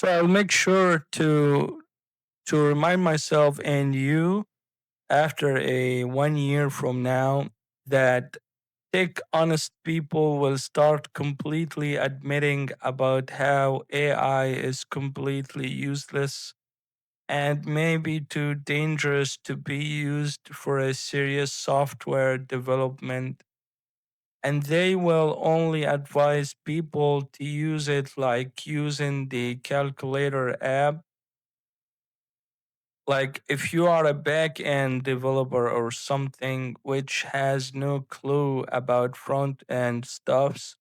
So I'll make sure to remind myself and you after a 1 year from now that tech honest people will start completely admitting about how AI is completely useless and maybe too dangerous to be used for a serious software development. And they will only advise people to use it like using the calculator app. Like if you are a back end developer or something which has no clue about front end stuffs,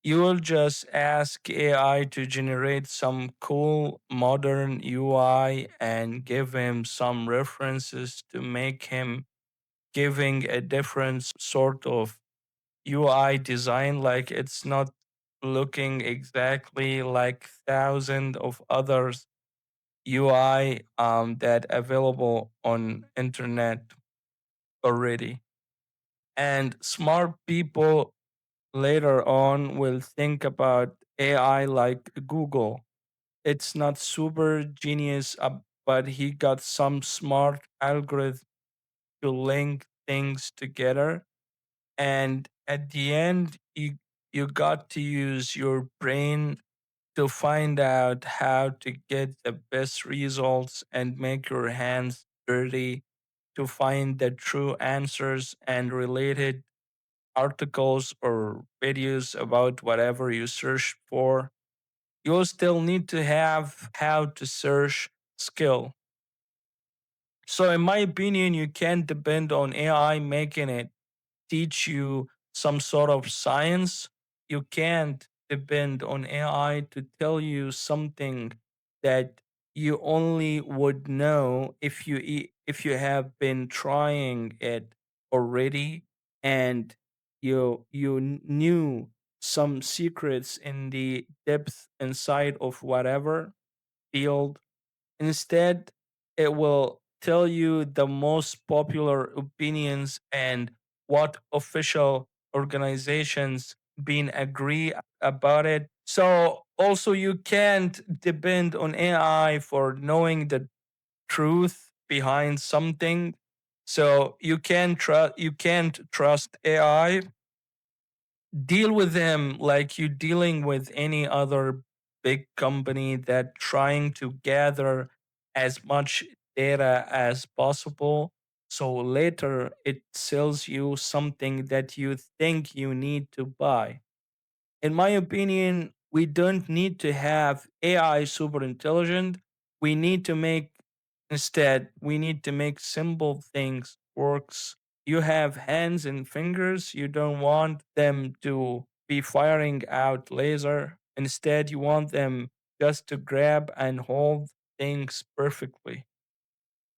you will just ask AI to generate some cool modern UI and give him some references to make him giving a different sort of UI design, like it's not looking exactly like thousands of others UI that available on internet already. And smart people later on will think about AI like Google. It's not super genius, but he got some smart algorithm to link things together. And at the end, you got to use your brain to find out how to get the best results and make your hands dirty to find the true answers and related articles or videos about whatever you search for. You'll still need to have how to search skill. So, in my opinion, you can't depend on AI making it teach you some sort of science. You can't depend on AI to tell you something that you only would know if if you have been trying it already and you knew some secrets in the depth inside of whatever field. Instead, it will tell you the most popular opinions and what official organizations been agree about it. So also you can't depend on AI for knowing the truth behind something. So you can't trust AI. Deal with them like you're dealing with any other big company that trying to gather as much data as possible, so later it sells you something that you think you need to buy. In my opinion, we don't need to have AI super intelligent. We need to make instead we need to make simple things works. You have hands and fingers. You don't want them to be firing out laser. Instead, you want them just to grab and hold things perfectly.